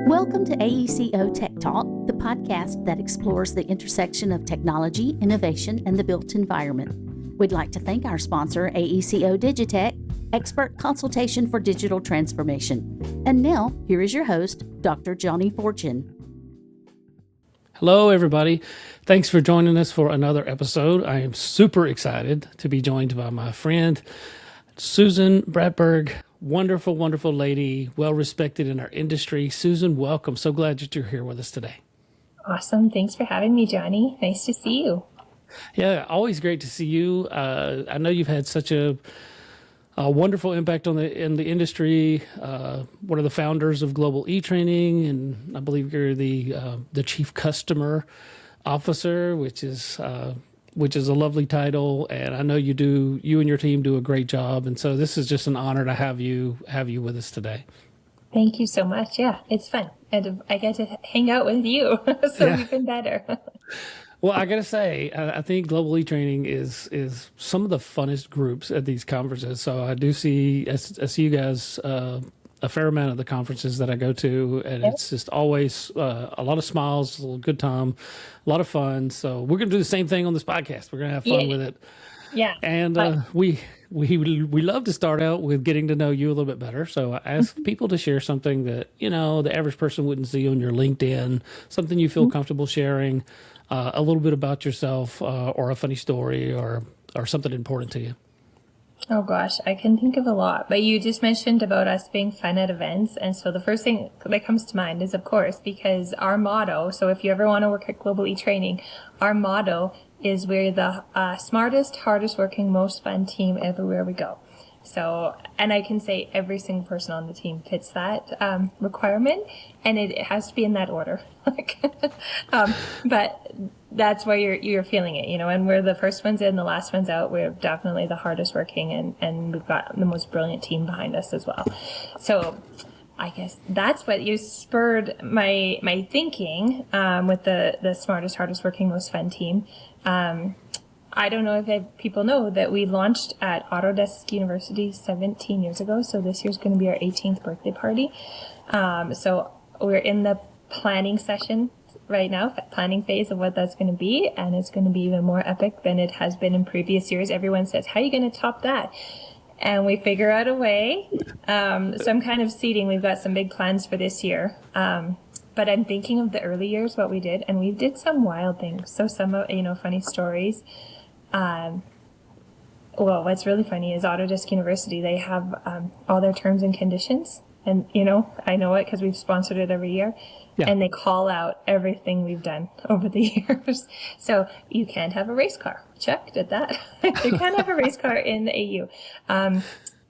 Welcome to AECO Tech Talk, the podcast that explores the intersection of technology, innovation, and the built environment. We'd like to thank our sponsor, AECO Digitech, expert consultation for digital transformation. And now, here is your host, Dr. Johnny Fortune. Hello, everybody. Thanks for joining us for another episode. I am super excited to be joined by my friend, Susan Brattberg. Wonderful, wonderful lady, well-respected in our industry. Susan, welcome. So glad that you're here with us today. Awesome. Thanks for having me, Johnny. Nice to see you. Yeah, always great to see you. I know you've had such a wonderful impact in the industry. One of the founders of Global eTraining, and I believe you're the chief customer officer, which is a lovely title. And I know you and your team do a great job. And so this is just an honor to have you with us today. Thank you so much. Yeah, it's fun. And I get to hang out with you. So yeah. Even better. Well, I got to say, I think Global eTraining is some of the funnest groups at these conferences. So I see you guys a fair amount of the conferences that I go to, and it's just always a lot of smiles, a good time, a lot of fun. So we're going to do the same thing on this podcast. We're going to have fun with it. Yeah. And we love to start out with getting to know you a little bit better. So I ask people to share something that, the average person wouldn't see on your LinkedIn, something you feel comfortable sharing, a little bit about yourself, or a funny story or something important to you. Oh gosh, I can think of a lot, but you just mentioned about us being fun at events. And so the first thing that comes to mind is, of course, because our motto, so if you ever want to work at Global eTraining, our motto is we're the smartest, hardest working, most fun team everywhere we go. So, and I can say every single person on the team fits that requirement, and it has to be in that order. But that's where you're feeling it, and we're the first ones in, the last ones out. We're definitely the hardest working, and we've got the most brilliant team behind us as well. So I guess that's what you spurred my thinking with the smartest, hardest working, most fun team. I don't know if people know that we launched at Autodesk University 17 years ago. So this year's going to be our 18th birthday party. So we're in the planning session right now, planning phase of what that's going to be. And it's going to be even more epic than it has been in previous years. Everyone says, how are you going to top that? And we figure out a way, some kind of seeding. We've got some big plans for this year. But I'm thinking of the early years, what we did, and we did some wild things. So some, funny stories. Well, what's really funny is Autodesk University, they have all their terms and conditions. And, I know it because we've sponsored it every year. Yeah. And they call out everything we've done over the years. So you can't have a race car. Check, did that. You can't have a race car in the AU.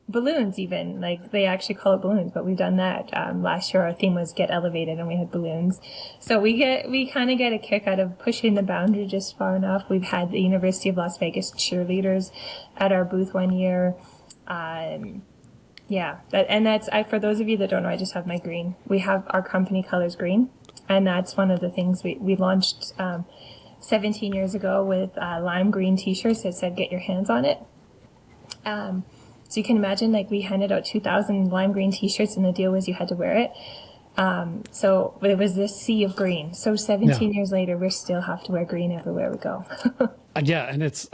Balloons even, like they actually call it balloons, but we've done that. Last year our theme was get elevated and we had balloons. So we kind of get a kick out of pushing the boundary just far enough. We've had the University of Las Vegas cheerleaders at our booth one year. That's for those of you that don't know, I just have my green. We have our company colors green, and that's one of the things we launched 17 years ago with lime green t-shirts that said get your hands on it. So you can imagine, we handed out 2,000 lime green t-shirts, and the deal was you had to wear it. So it was this sea of green. So 17 years later, we still have to wear green everywhere we go. Yeah, and it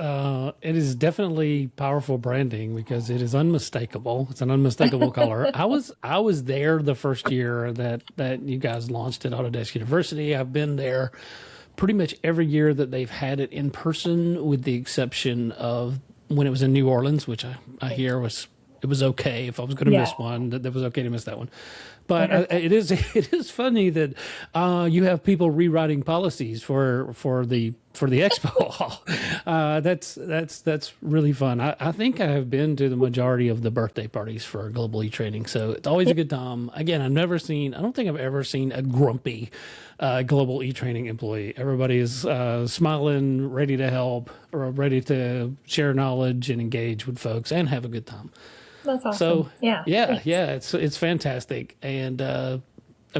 is definitely powerful branding because it is unmistakable. It's an unmistakable color. I was there the first year that you guys launched at Autodesk University. I've been there pretty much every year that they've had it in person, with the exception of when it was in New Orleans, which I hear it was okay. If I was going to miss one, that was okay to miss that one. But it is funny that you have people rewriting policies for the expo hall. That's really fun. I think I have been to the majority of the birthday parties for Global eTraining, so it's always a good time. Again, I don't think I've ever seen a grumpy Global eTraining employee. Everybody is smiling, ready to help, or ready to share knowledge and engage with folks and have a good time. That's awesome. So it's fantastic. And of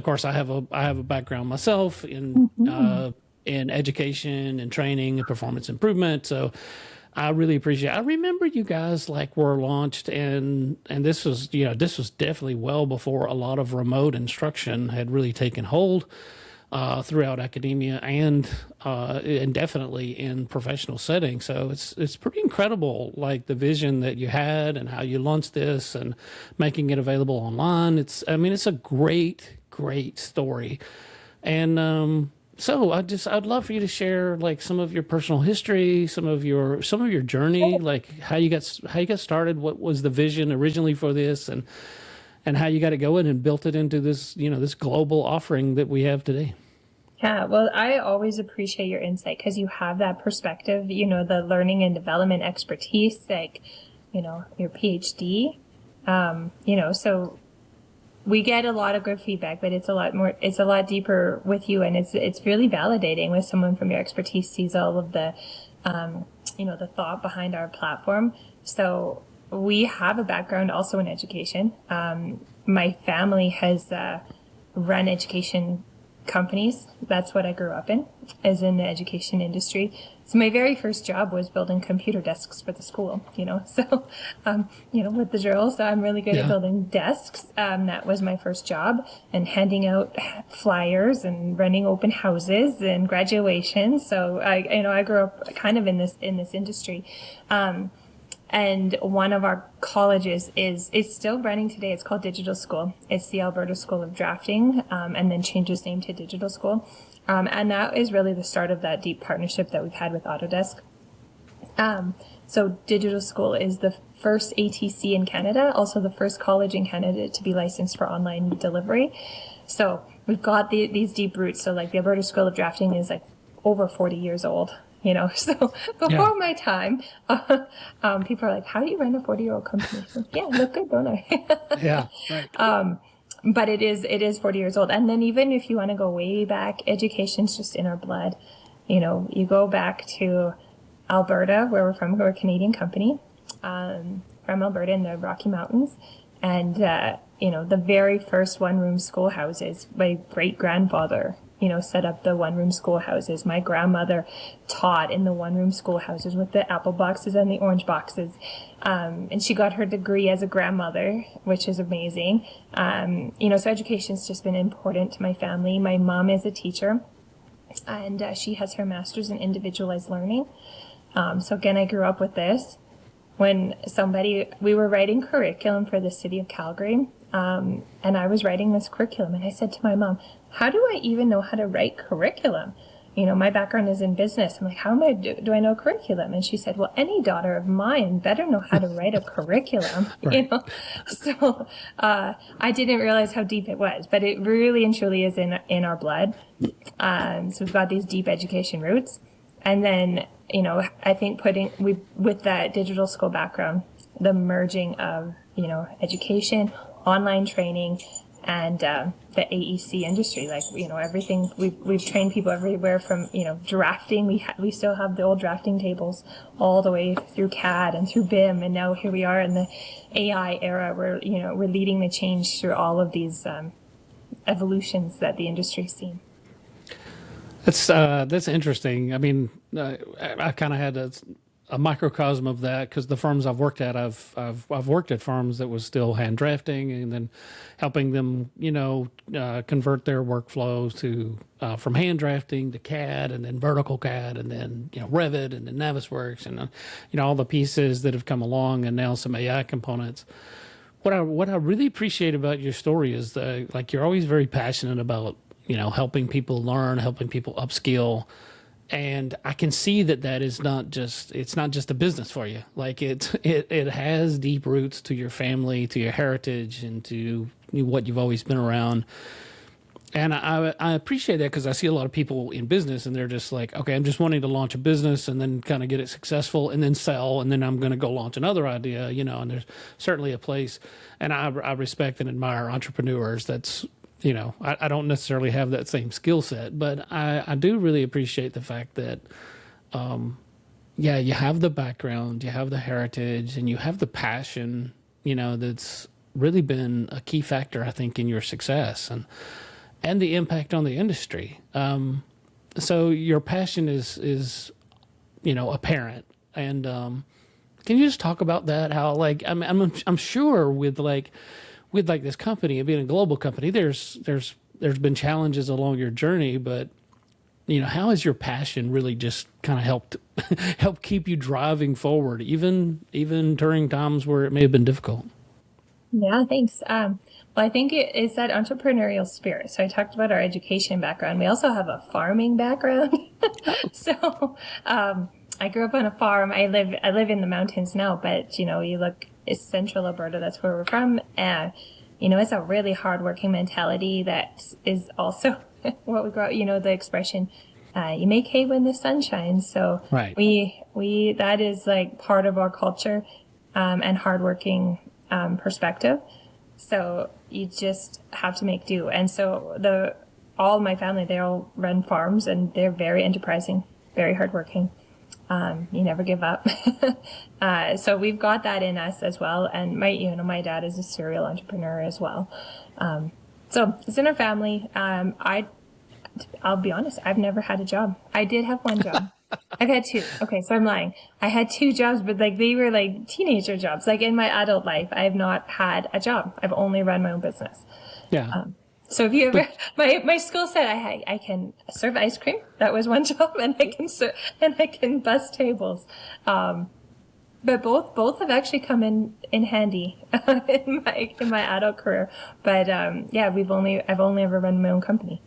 course, I have a background myself in education and training and performance improvement. So I really appreciate it. I remember you guys like were launched and this was, this was definitely well before a lot of remote instruction had really taken hold throughout academia and definitely in professional settings. So it's pretty incredible, like the vision that you had and how you launched this and making it available online. It's a great story. And so I'd love for you to share like some of your personal history, some of your journey, like how you got started, what was the vision originally for this, and how you got it going and built it into this, this global offering that we have today. Yeah, well, I always appreciate your insight because you have that perspective, the learning and development expertise, like, your PhD, so we get a lot of good feedback, but it's a lot deeper with you. And it's really validating with someone from your expertise sees all of the, the thought behind our platform. So we have a background also in education. My family has run education companies. That's what I grew up in, is in the education industry. So my very first job was building computer desks for the school, so, with the drill. So I'm really good at building desks. That was my first job, and handing out flyers and running open houses and graduations. So I grew up kind of in this industry. And one of our colleges is still running today. It's called Digital School. It's the Alberta School of Drafting, and then changed its name to Digital School. And that is really the start of that deep partnership that we've had with Autodesk. So Digital School is the first ATC in Canada, also the first college in Canada to be licensed for online delivery. So we've got these deep roots. So like the Alberta School of Drafting is like over 40 years old. So before my time, people are like, how do you run a 40-year-old company? Like, yeah, I look good, don't I? Yeah, right. But it is 40 years old. And then even if you want to go way back, education's just in our blood. You go back to Alberta, where we're from. We're a Canadian company, from Alberta in the Rocky Mountains. And, the very first one-room schoolhouses, my great-grandfather set up the one-room schoolhouses. My grandmother taught in the one-room schoolhouses with the apple boxes and the orange boxes. And she got her degree as a grandmother, which is amazing. So education's just been important to my family. My mom is a teacher, and she has her master's in individualized learning. So again, I grew up with this. When we were writing curriculum for the city of Calgary, and I was writing this curriculum, and I said to my mom, how do I even know how to write curriculum? My background is in business. I'm like, how do I know curriculum? And she said, well, any daughter of mine better know how to write a curriculum, Right. So I didn't realize how deep it was, but it really and truly is in our blood. So we've got these deep education roots. And then, I think with that digital school background, the merging of, education, online training, and the AEC industry, like, everything. We've trained people everywhere from, drafting. We still have the old drafting tables all the way through CAD and through BIM. And now here we are in the AI era where, we're leading the change through all of these evolutions that the industry's seen. That's interesting. I mean, I kind of had a microcosm of that because the firms I've worked at, I've worked at firms that was still hand drafting and then helping them, convert their workflow to from hand drafting to CAD and then vertical CAD and then Revit and then Navisworks and all the pieces that have come along and now some AI components. What I really appreciate about your story is like you're always very passionate about helping people learn, helping people upskill. And I can see that is it's not just a business for you. Like it has deep roots to your family, to your heritage, and to what you've always been around. And I appreciate that because I see a lot of people in business and they're just like, okay, I'm just wanting to launch a business and then kind of get it successful and then sell. And then I'm going to go launch another idea, and there's certainly a place. And I respect and admire entrepreneurs. That's, I don't necessarily have that same skill set, but I do really appreciate the fact that, you have the background, you have the heritage, and you have the passion, that's really been a key factor, I think, in your success and the impact on the industry. So your passion is apparent. And can you just talk about that? How like I'm sure with this company and being a global company, there's been challenges along your journey, but how has your passion really just kind of help keep you driving forward, even during times where it may have been difficult? Yeah, thanks. Well, I think it's that entrepreneurial spirit. So I talked about our education background. We also have a farming background. So I grew up on a farm. I live in the mountains now, but you look, it's central Alberta. That's where we're from. It's a really hardworking mentality that is also what we grow up. The expression, you make hay when the sun shines. So Right. we that is like part of our culture, and hardworking perspective. So you just have to make do. And so all my family, they all run farms, and they're very enterprising, very hardworking. You never give up. So we've got that in us as well. And my dad is a serial entrepreneur as well. So it's in our family. I'll be honest, I've never had a job. I did have one job. I've had two. Okay, so I'm lying. I had two jobs, but they were like teenager jobs. Like in my adult life, I have not had a job. I've only run my own business. Yeah. So if you ever, my skill set, I can serve ice cream. That was one job, and I can bus tables. But both have actually come in handy in my adult career. But yeah, I've only ever run my own company.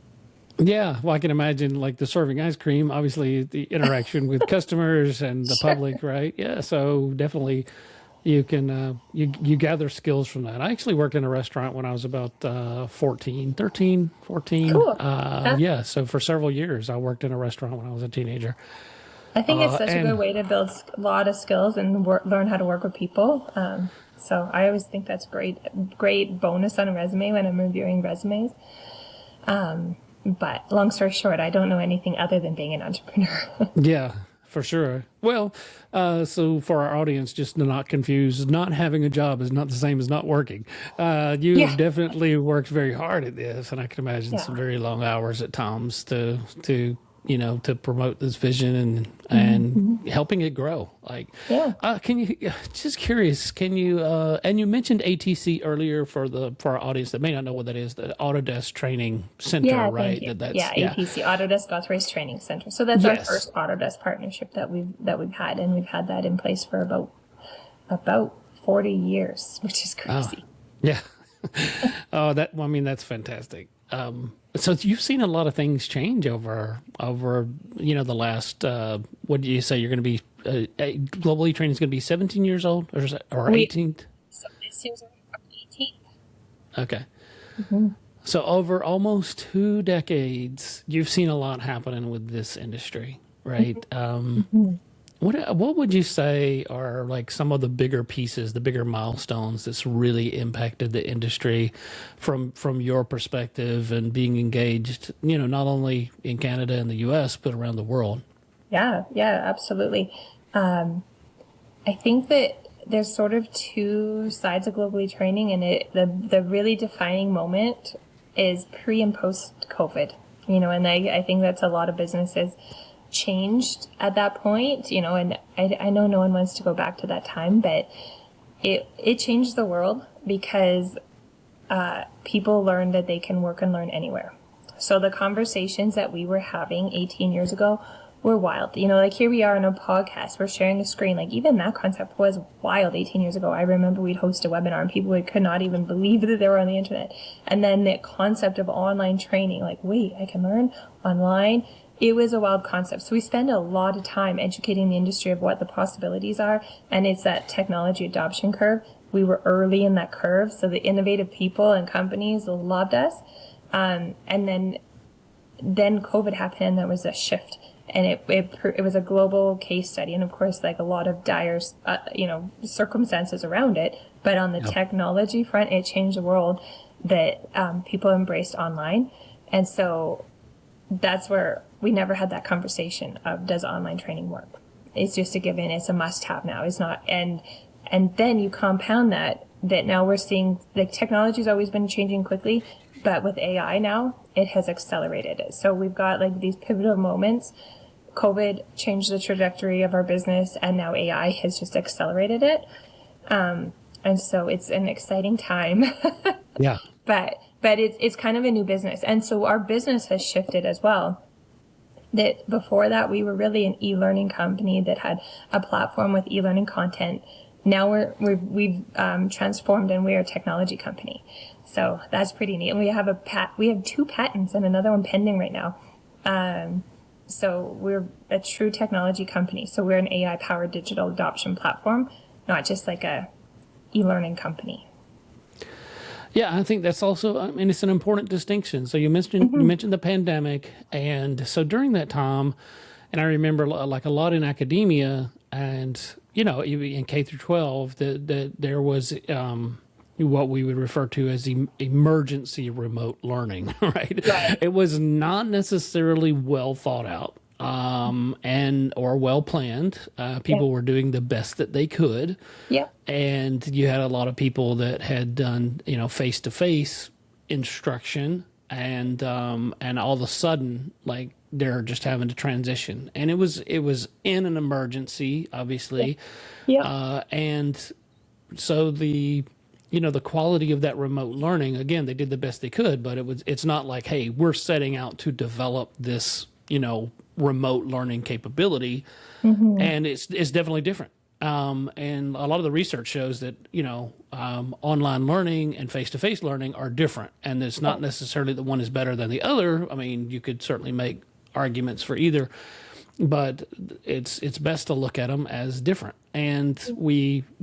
Yeah, well, I can imagine like the serving ice cream, obviously the interaction with customers and the public, right? Yeah, so definitely you can you gather skills from that. I actually worked in a restaurant when I was about 14. Cool. Yeah, so for several years I worked in a restaurant when I was a teenager. I think it's such a good way to build a lot of skills and learn how to work with people. So I always think that's great bonus on a resume when I'm reviewing resumes. But long story short, I don't know anything other than being an entrepreneur. Yeah, for sure. Well, so for our audience, just to not confuse, not having a job is not the same as not working. You've definitely worked very hard at this, and I can imagine some very long hours at times to promote this vision and helping it grow. Can you, just curious, can you, and you mentioned ATC earlier for our audience that may not know what that is, the Autodesk Training Center, right? ATC, Autodesk Authorized Training Center. So that's our first Autodesk partnership that we've had, and we've had that in place for about 40 years, which is crazy. Yeah. That's fantastic. So you've seen a lot of things change over the last, what do you say, you're going to be, Global eTraining is going to be 17 years old or 18th? So this year's our 18th. Okay. Mm-hmm. So over almost 2 decades, you've seen a lot happening with this industry, right? Mm-hmm. What would you say are like some of the bigger pieces, the bigger milestones that's really impacted the industry from your perspective and being engaged, not only in Canada and the US, but around the world? Yeah, absolutely. I think that there's sort of two sides of global eTraining, and the really defining moment is pre and post COVID, and I think that's a lot of businesses changed at that point, and I know no one wants to go back to that time, but it changed the world because people learned that they can work and learn anywhere. So the conversations that we were having 18 years ago were wild. Like here we are on a podcast, we're sharing a screen. Like even that concept was wild 18 years ago. I remember we'd host a webinar and people could not even believe that they were on the internet. And then the concept of online training, like, wait, I can learn online. It was a wild concept. So we spend a lot of time educating the industry of what the possibilities are. And it's that technology adoption curve. We were early in that curve. So the innovative people and companies loved us. And then COVID happened, and there was a shift. And it was a global case study. And of course, like a lot of dire, circumstances around it. But on the technology front, it changed the world that people embraced online. And so that's where we never had that conversation of, does online training work? It's just a given. It's a must-have now. It's not, and then you compound that now we're seeing, like, technology's always been changing quickly, but with AI now, it has accelerated it. So we've got like these pivotal moments COVID changed the trajectory of our business, and now AI has just accelerated it. And so it's an exciting time. Yeah. But it's kind of a new business. And so our business has shifted as well. That before that, we were really an e-learning company that had a platform with e-learning content. Now we've transformed, and we are a technology company. So that's pretty neat. And we have 2 patents and another one pending right now. So we're a true technology company. So we're an AI-powered digital adoption platform, not just like a e-learning company. Yeah, I think that's also, I mean, it's an important distinction. So you mentioned the pandemic, and so during that time, and I remember like a lot in academia, and in K through 12, that there was what we would refer to as emergency remote learning, right? It was not necessarily well thought out. Or well planned. People were doing the best that they could. Yeah. And you had a lot of people that had done, face-to-face instruction, and all of a sudden, like, they're just having to transition. And it was in an emergency, obviously. Yeah. And so the quality of that remote learning, again, they did the best they could, but it's not like, hey, we're setting out to develop this, remote learning capability, and it's definitely different. And a lot of the research shows that online learning and face-to-face learning are different, and it's not necessarily that one is better than the other. I mean, you could certainly make arguments for either, but it's best to look at them as different. And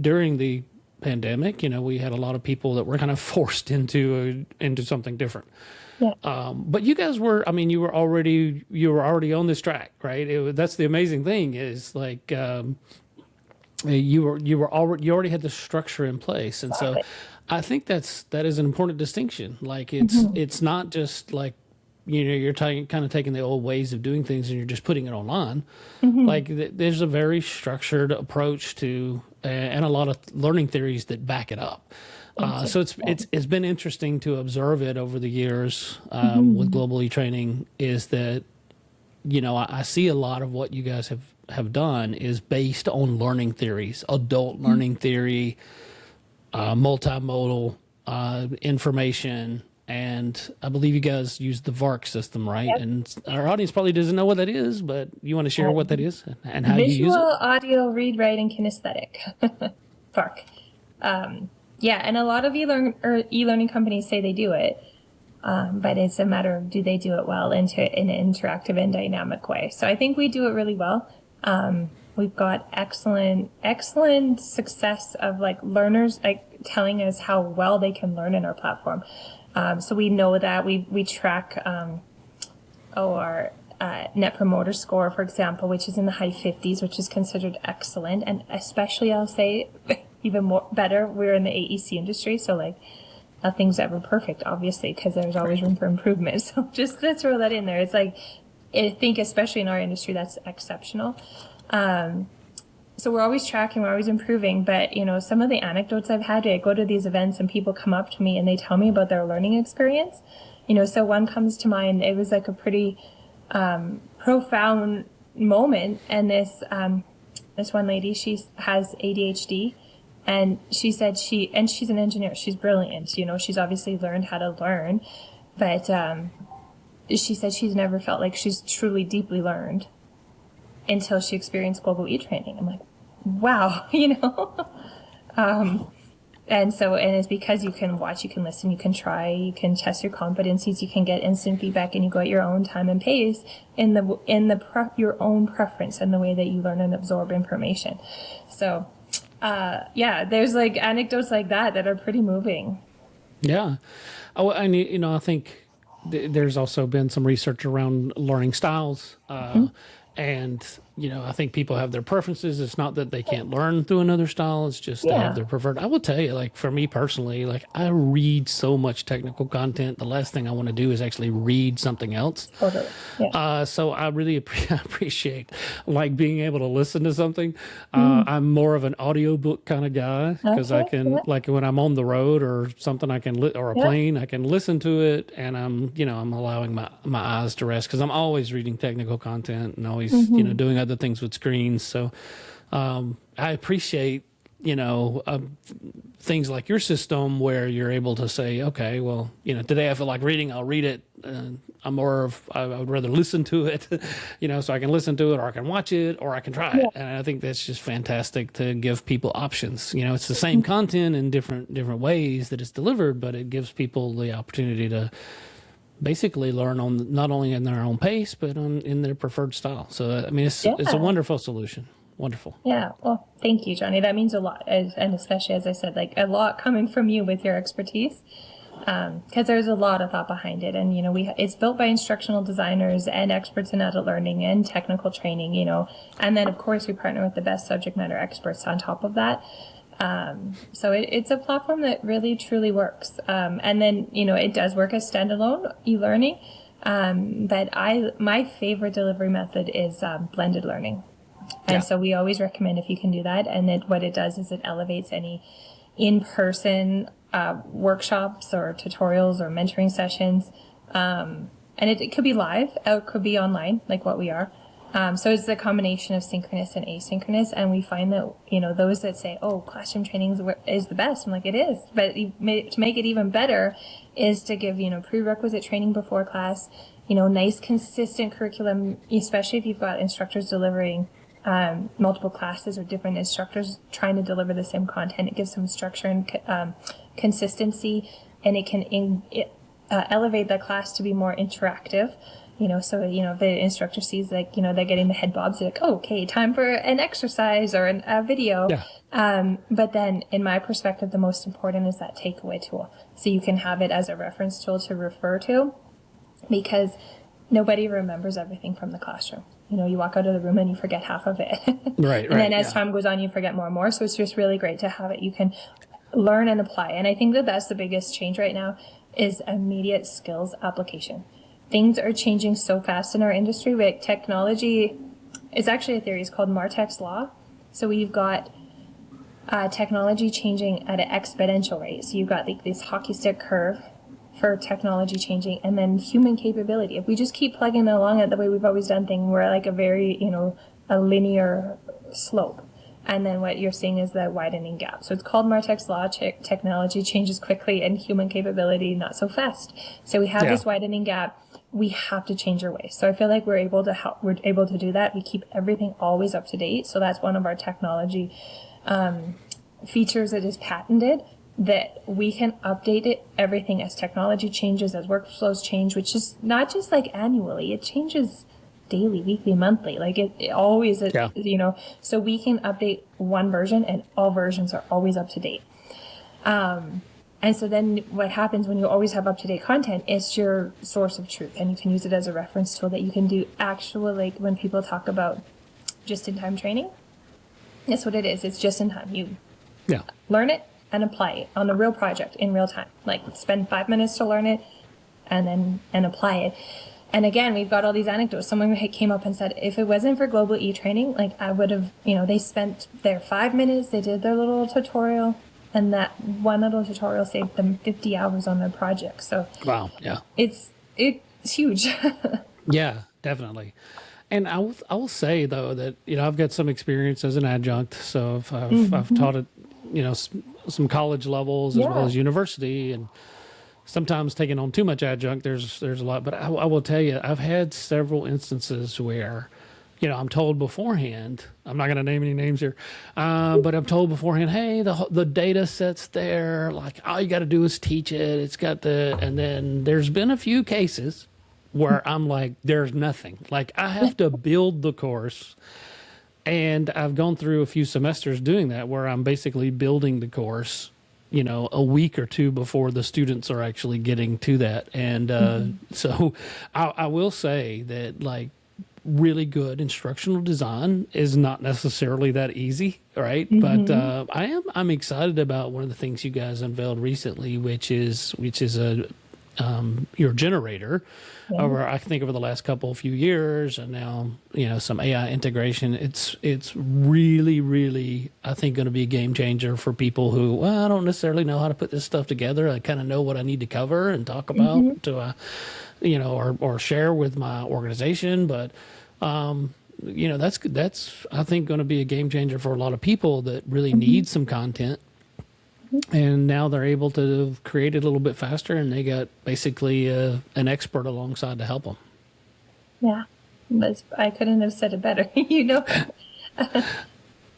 during the pandemic, we had a lot of people that were kind of forced into something different. Yeah. But you guys were, I mean, you were already on this track, right? That's the amazing thing is, like, you already had the structure in place. And so I think that is an important distinction. Like, it's not just like, you're kind of taking the old ways of doing things and you're just putting it online. Like, there's a very structured approach to, and a lot of learning theories that back it up. So it's been interesting to observe it over the years with global eTraining, is that, I see a lot of what you guys have done is based on learning theories, adult learning theory, multimodal information. And I believe you guys use the VARC system, right? Yep. And our audience probably doesn't know what that is, but you want to share what that is and how you use it? Visual, audio, read, write, and kinesthetic. VARC. Yeah, and a lot of e-learning companies say they do it, but it's a matter of, do they do it well in an interactive and dynamic way. So I think we do it really well. We've got excellent success of, like, learners, like, telling us how well they can learn in our platform. So we know that we track our Net Promoter Score, for example, which is in the high 50s, which is considered excellent, and especially, I'll say, even more better, we're in the AEC industry, so, like, nothing's ever perfect, obviously, because there's always room for improvement. So just to throw that in there, it's like, I think especially in our industry, that's exceptional. So we're always tracking, we're always improving, but, some of the anecdotes I've had, I go to these events and people come up to me and they tell me about their learning experience. So one comes to mind, it was like a pretty profound moment, and this one lady, she has ADHD. And she said she's an engineer. She's brilliant. She's obviously learned how to learn, but she said she's never felt like she's truly deeply learned until she experienced global eTraining. I'm like, wow, and it's because you can watch, you can listen, you can try, you can test your competencies, you can get instant feedback, and you go at your own time and pace in your own preference and the way that you learn and absorb information. So. There's, like, anecdotes like that are pretty moving. Yeah. Oh, I mean, I think there's also been some research around learning styles, and I think people have their preferences. It's not that they can't learn through another style. It's just they have their preferred. I will tell you, like for me personally, like I read so much technical content. The last thing I want to do is actually read something else. Totally. Yeah. So I really appreciate like being able to listen to something. I'm more of an audiobook kind of guy because I can like when I'm on the road or something, I can or a plane, I can listen to it, and I'm allowing my eyes to rest because I'm always reading technical content and always doing other things with screens. So I appreciate things like your system where you're able to say, okay, well, today I feel like reading, I'll read it. I would rather listen to it, so I can listen to it or I can watch it or I can try it. And I think that's just fantastic to give people options. It's the same content in different ways that it's delivered, but it gives people the opportunity to basically learn on not only in their own pace, but in their preferred style. So, I mean, it's a wonderful solution. Wonderful. Yeah. Well, thank you, Johnny. That means a lot. And especially, as I said, like a lot coming from you with your expertise, because there's a lot of thought behind it. And, it's built by instructional designers and experts in adult learning and technical training, and then of course we partner with the best subject matter experts on top of that. So it's a platform that really truly works. And then, it does work as standalone e-learning. But my favorite delivery method is blended learning. And so we always recommend if you can do that. And what it does is it elevates any in-person workshops or tutorials or mentoring sessions. And it could be live, or it could be online, like what we are. So it's a combination of synchronous and asynchronous. And we find that, those that say, oh, classroom training is the best. I'm like, it is. But to make it even better is to give, prerequisite training before class, nice consistent curriculum, especially if you've got instructors delivering multiple classes or different instructors trying to deliver the same content. It gives some structure and consistency, and it can elevate the class to be more interactive. So, if the instructor sees like, they're getting the head bobs, they're like, oh, okay, time for an exercise or a video. Yeah. But then in my perspective, the most important is that takeaway tool. So you can have it as a reference tool to refer to, because nobody remembers everything from the classroom. You walk out of the room and you forget half of it. Right. And then as time goes on, you forget more and more. So it's just really great to have it. You can learn and apply. And I think that that's the biggest change right now is immediate skills application. Things are changing so fast in our industry. Like technology is actually a theory. It's called Martek's law. So we've got technology changing at an exponential rate. So you've got like this hockey stick curve for technology changing, and then human capability. If we just keep plugging along it the way we've always done things, we're like a very, a linear slope. And then what you're seeing is the widening gap. So it's called Martek's law. Technology changes quickly and human capability not so fast. So we have this widening gap. We have to change our ways. So I feel like we're able to do that. We keep everything always up to date. So that's one of our technology features that is patented, that we can update it, everything as technology changes, as workflows change, which is not just like annually, it changes daily, weekly, monthly. Like it always, so we can update one version and all versions are always up to date. And so then what happens when you always have up-to-date content is your source of truth, and you can use it as a reference tool that you can do actual, like when people talk about just-in-time training, that's what it is. It's just in time. You learn it and apply it on a real project in real time. Like spend 5 minutes to learn it and apply it. And again, we've got all these anecdotes. Someone came up and said, if it wasn't for global eTraining, like I would have, they spent their 5 minutes, they did their little tutorial, and that one little tutorial saved them 50 hours on their project. So wow, yeah, it's huge. Yeah, definitely. And I will say though that I've got some experience as an adjunct, so I've taught at some college levels as well as university, and sometimes taking on too much adjunct, there's a lot. But I will tell you, I've had several instances where I'm told beforehand, I'm not going to name any names here, but I'm told beforehand, hey, the data set's there. Like, all you got to do is teach it. It's got and then there's been a few cases where I'm like, there's nothing. Like, I have to build the course. And I've gone through a few semesters doing that, where I'm basically building the course, a week or two before the students are actually getting to that. And so I will say that, like, really good instructional design is not necessarily that easy, right? But I'm excited about one of the things you guys unveiled recently, which is a your generator. I think over the last few years, and now some AI integration. It's really, really, I think, going to be a game changer for people who, well, I don't necessarily know how to put this stuff together. I kind of know what I need to cover and talk about to or share with my organization, but that's I think going to be a game changer for a lot of people that really need some content. And now they're able to create it a little bit faster, and they got basically an expert alongside to help them. Yeah, I couldn't have said it better.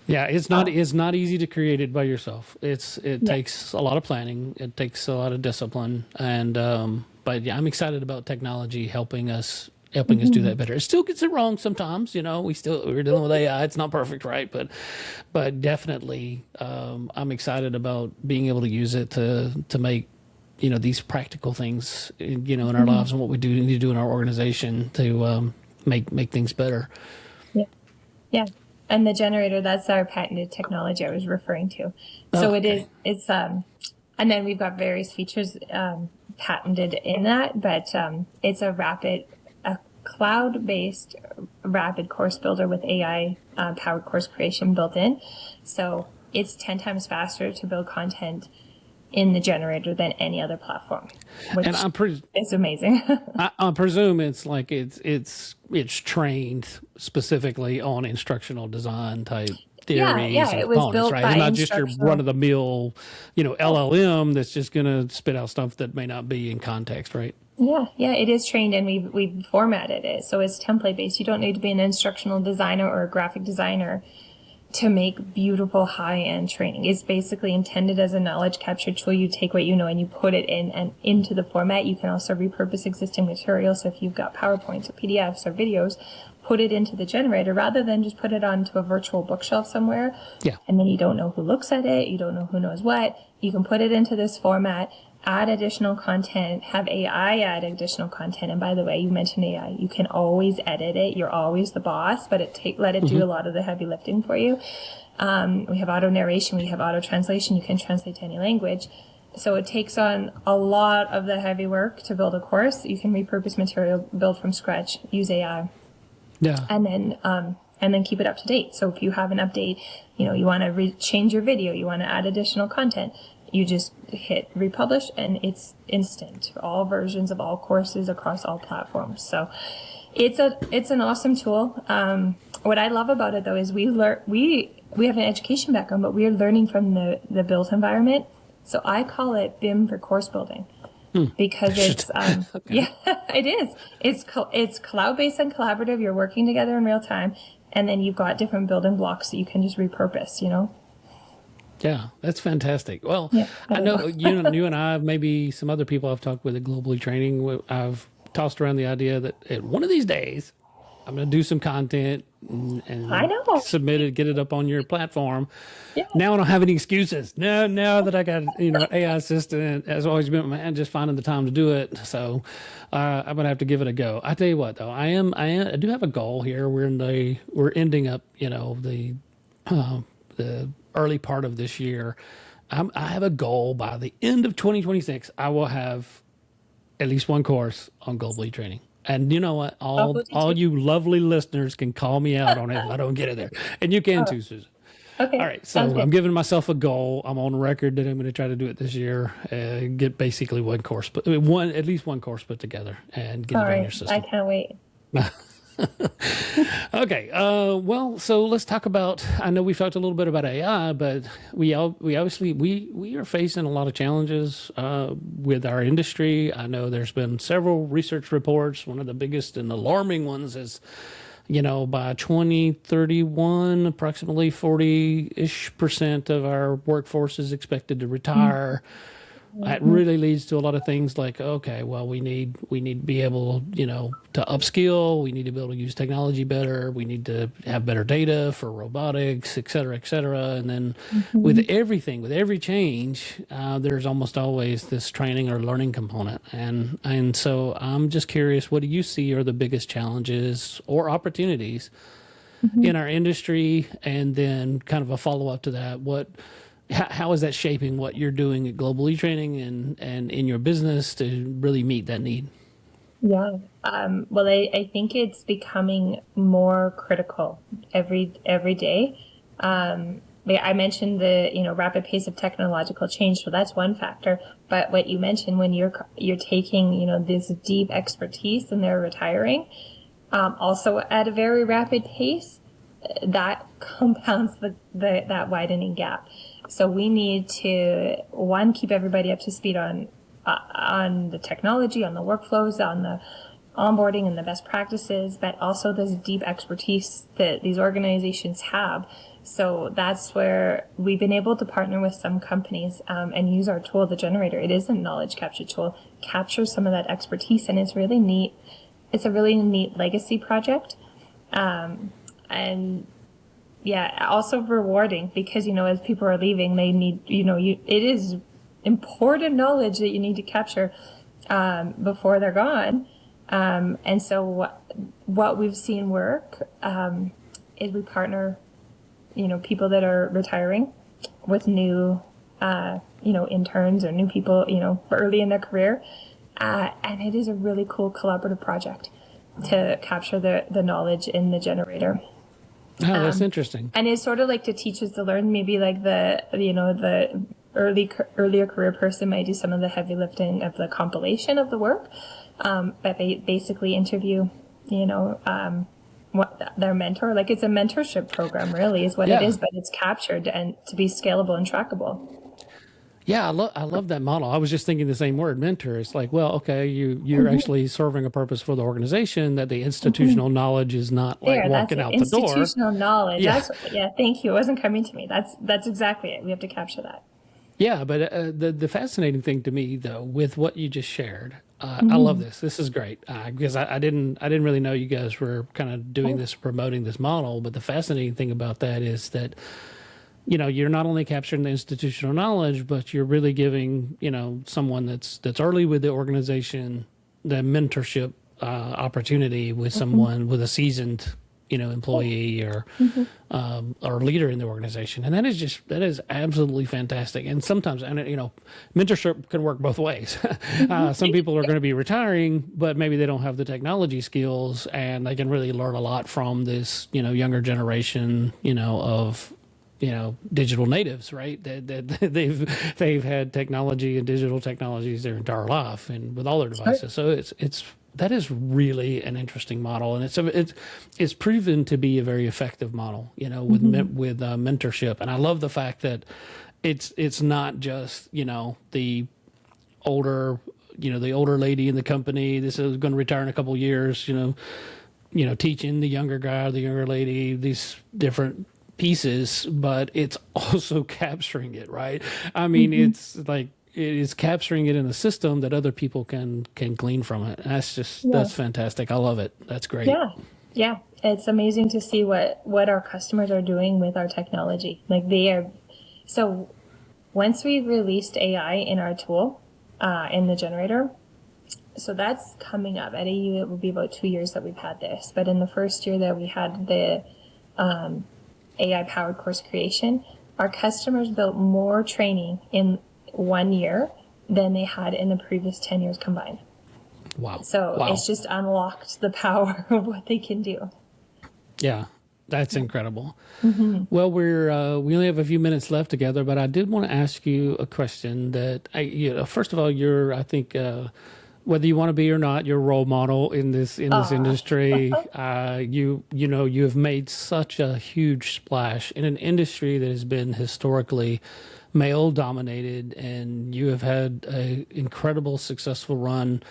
Yeah, it's not easy to create it by yourself. It takes a lot of planning. It takes a lot of discipline, and but yeah, I'm excited about technology helping us do that better. It still gets it wrong sometimes. We're dealing with AI. It's not perfect, right? But definitely, I'm excited about being able to use it to make these practical things in our lives and what we need to do in our organization to make things better. Yeah. And the generator, that's our patented technology I was referring to. So it's and then we've got various features patented in that, but it's a cloud-based rapid course builder with AI powered course creation built in. So it's 10 times faster to build content in the generator than any other platform, which is amazing. I presume it's like it's trained specifically on instructional design type theories. Yeah, it was built right? by It's not just your run-of-the-mill, LLM that's just going to spit out stuff that may not be in context, right? Yeah, it is trained, and we've formatted it, so it's template based. You don't need to be an instructional designer or a graphic designer to make beautiful high-end training. It's basically intended as a knowledge capture tool. You take what you know and you put it in and into the format. You can also repurpose existing material. So if you've got PowerPoints or PDFs or videos, put it into the generator rather than just put it onto a virtual bookshelf somewhere. Yeah. And then you don't know who looks at it. You don't know who knows what. You can put it into this format, add additional content, have AI add additional content. And by the way, you mentioned AI. You can always edit it. You're always the boss, but let it do a lot of the heavy lifting for you. We have auto narration. We have auto translation. You can translate to any language. So it takes on a lot of the heavy work to build a course. You can repurpose material, build from scratch, use AI. Yeah. And then keep it up to date. So if you have an update, you want to change your video, you want to add additional content, you just hit republish and it's instant. All versions of all courses across all platforms. So it's an awesome tool. What I love about it though is we have an education background, but we are learning from the built environment. So I call it BIM for course building. Because it's yeah, it is. It's cloud-based and collaborative. You're working together in real time, and then you've got different building blocks that you can just repurpose. Yeah, that's fantastic. Well, yeah, I know you and I, maybe some other people I've talked with at Globally Training, I've tossed around the idea that one of these days I'm going to do some content and I know. submit it, get it up on your platform. Yeah. Now I don't have any excuses. Now that I got AI assistant has always been man just finding the time to do it. So I'm gonna have to give it a go. I tell you what though, I do have a goal here. We're ending up the early part of this year. I have a goal by the end of 2026. I will have at least one course on Globally Training. And you know what? All you lovely listeners can call me out on it if I don't get it there. And you can too, Susan. Okay. All right. So I'm giving myself a goal. I'm on record that I'm going to try to do it this year. Get basically at least one course put together and get it on your system. I can't wait. Okay. Well, so let's talk about, I know we've talked a little bit about AI, but we obviously, we are facing a lot of challenges with our industry. I know there's been several research reports. One of the biggest and alarming ones is, by 2031, approximately 40-ish% of our workforce is expected to retire. That really leads to a lot of things like, okay, well, we need to be able, to upskill. We need to be able to use technology better. We need to have better data for robotics, et cetera, et cetera. And then with every change, there's almost always this training or learning component. And so I'm just curious, what do you see are the biggest challenges or opportunities in our industry? And then kind of a follow-up to that, how is that shaping what you're doing at Global eTraining and in your business to really meet that need? Yeah. Well, I think it's becoming more critical every day. I mentioned the rapid pace of technological change, so that's one factor. But what you mentioned, when you're taking this deep expertise and they're retiring, also at a very rapid pace, that compounds that widening gap. So we need to, one, keep everybody up to speed on the technology, on the workflows, on the onboarding and the best practices, but also this deep expertise that these organizations have. So that's where we've been able to partner with some companies and use our tool, the generator. It is a knowledge capture tool, capture some of that expertise, and it's really neat. It's a really neat legacy project. And yeah, also rewarding because, as people are leaving, they need, it is important knowledge that you need to capture before they're gone. And so what we've seen work is we partner, people that are retiring with new, interns or new people, early in their career. And it is a really cool collaborative project to capture the knowledge in the generator. Oh, that's interesting. And it's sort of like to teach us to learn. Maybe like the earlier career person might do some of the heavy lifting of the compilation of the work, but they basically interview, what their mentor. Like it's a mentorship program, really, is what it is. But it's captured and to be scalable and trackable. Yeah, I love that model. I was just thinking the same word, mentor. It's like, well, okay, you're actually serving a purpose for the organization, that the institutional knowledge is not like walking out the door. Institutional knowledge. Yeah. Thank you. It wasn't coming to me. That's exactly it. We have to capture that. Yeah, but the fascinating thing to me, though, with what you just shared, I love this. This is great because I didn't really know you guys were kind of doing this, promoting this model. But the fascinating thing about that is that, you're not only capturing the institutional knowledge, but you're really giving, someone that's early with the organization, the mentorship opportunity with someone with a seasoned, employee or leader in the organization. And that is absolutely fantastic. And sometimes, mentorship can work both ways. Some people are going to be retiring, but maybe they don't have the technology skills, and they can really learn a lot from this, younger generation, of digital natives, right? That they've had technology and digital technologies their entire life, and with all their devices. So that is really an interesting model, and it's proven to be a very effective model, with mentorship. And I love the fact that it's not just the older lady in the company. This is going to retire in a couple of years, teaching the younger guy or the younger lady these different pieces, but it's also capturing it, right? I mean, it's like it is capturing it in a system that other people can glean from it. That's fantastic. I love it. That's great. Yeah. It's amazing to see what our customers are doing with our technology. Like so once we released AI in our tool, in the generator, so that's coming up. At AU, it will be about 2 years that we've had this. But in the first year that we had the AI-powered course creation, our customers built more training in 1 year than they had in the previous 10 years combined. Wow. So it's just unlocked the power of what they can do. Yeah, that's incredible. Well, we only have a few minutes left together, but I did want to ask you a question that first of all, I think whether you want to be or not, you're a role model in this industry. You have made such a huge splash in an industry that has been historically male dominated, and you have had an incredible successful run,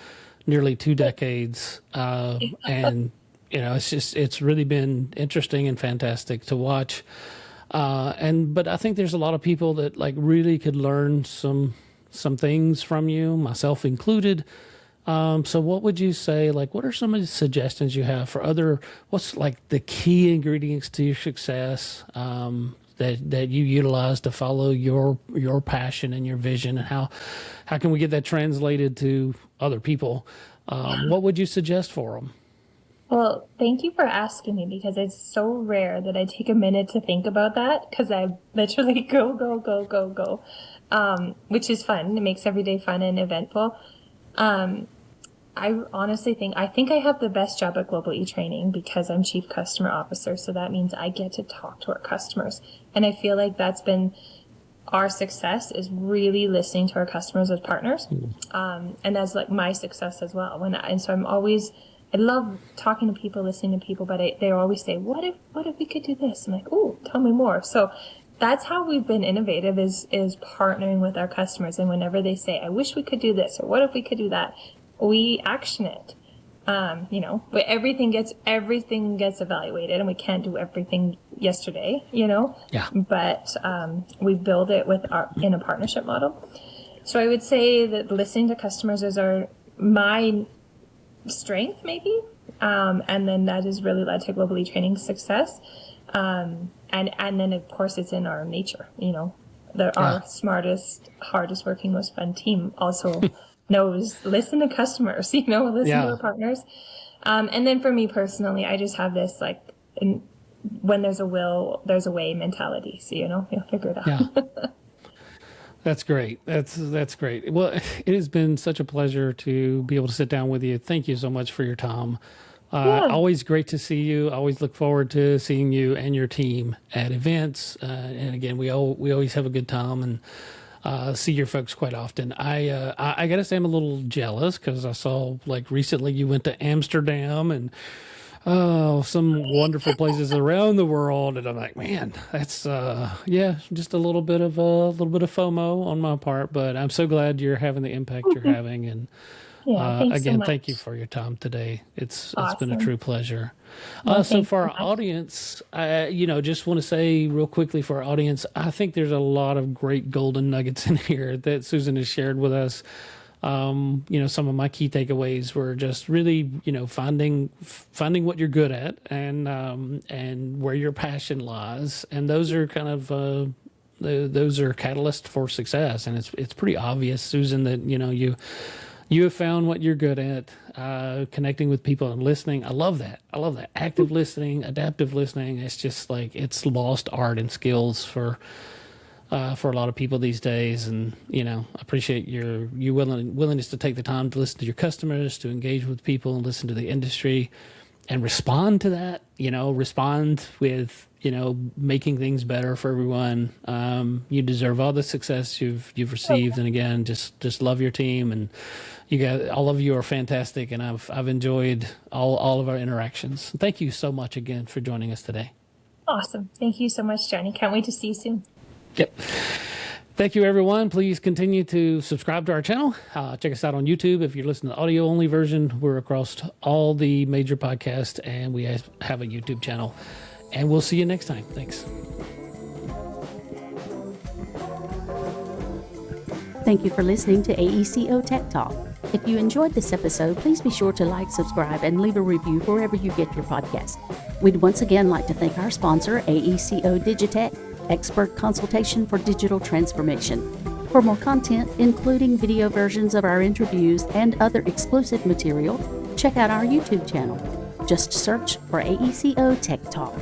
nearly 2 decades. And it's really been interesting and fantastic to watch. But I think there's a lot of people that really could learn some some things from you, myself included. So what would you say, like, what are some of the suggestions you have for what's like the key ingredients to your success, that you utilize to follow your passion and your vision, and how can we get that translated to other people? What would you suggest for them? Well, thank you for asking me, because it's so rare that I take a minute to think about that, because I literally go, which is fun. It makes every day fun and eventful. I honestly think I have the best job at Global eTraining because I'm Chief Customer Officer. So that means I get to talk to our customers. And I feel like that's been our success, is really listening to our customers as partners. And that's like my success as well. I love talking to people, listening to people, but they always say, what if we could do this? I'm like, oh, tell me more. So that's how we've been innovative, is partnering with our customers. And whenever they say, I wish we could do this, or what if we could do that, we action it. But everything gets evaluated, and we can't do everything yesterday, Yeah. But we build it in a partnership model. So I would say that listening to customers is my strength, maybe. And then that has really led to Global eTraining's success. And then of course it's in our nature, our smartest, hardest working, most fun team also knows, listen to customers, listen to our partners. And then for me personally, I just have this when there's a will, there's a way mentality. So, you'll figure it out. Yeah. That's great. That's great. Well, it has been such a pleasure to be able to sit down with you. Thank you so much for your time. Always great to see you. I always look forward to seeing you and your team at events. And again, we always have a good time and see your folks quite often. I got to say I'm a little jealous, because I saw, like, recently you went to Amsterdam and some wonderful places around the world, and I'm like, man, that's just a little bit of FOMO on my part, but I'm so glad you're having the impact you're having. And again, so thank you for your time today. It's been a true pleasure. So for our audience, just want to say real quickly for our audience, I think there's a lot of great golden nuggets in here that Susan has shared with us. Some of my key takeaways were just really, finding what you're good at, and where your passion lies. And those are kind of, those are catalysts for success. And it's pretty obvious, Susan, that, you have found what you're good at, connecting with people and listening. I love that. Active listening, adaptive listening. It's just like, it's lost art and skills for a lot of people these days. And, I appreciate your willingness to take the time to listen to your customers, to engage with people and listen to the industry and respond to that, respond with, making things better for everyone. You deserve all the success you've received. And again, just love your team, and all of you are fantastic. And I've enjoyed all of our interactions. Thank you so much again for joining us today. Awesome. Thank you so much, Johnny. Can't wait to see you soon. Yep. Thank you, everyone. Please continue to subscribe to our channel. Check us out on YouTube. If you're listening to the audio-only version, we're across all the major podcasts, and we have a YouTube channel. And we'll see you next time. Thanks. Thank you for listening to AECO Tech Talk. If you enjoyed this episode, please be sure to like, subscribe, and leave a review wherever you get your podcast. We'd once again like to thank our sponsor, AECO Digitech, expert consultation for digital transformation. For more content, including video versions of our interviews and other exclusive material, check out our YouTube channel. Just search for AECO Tech Talk.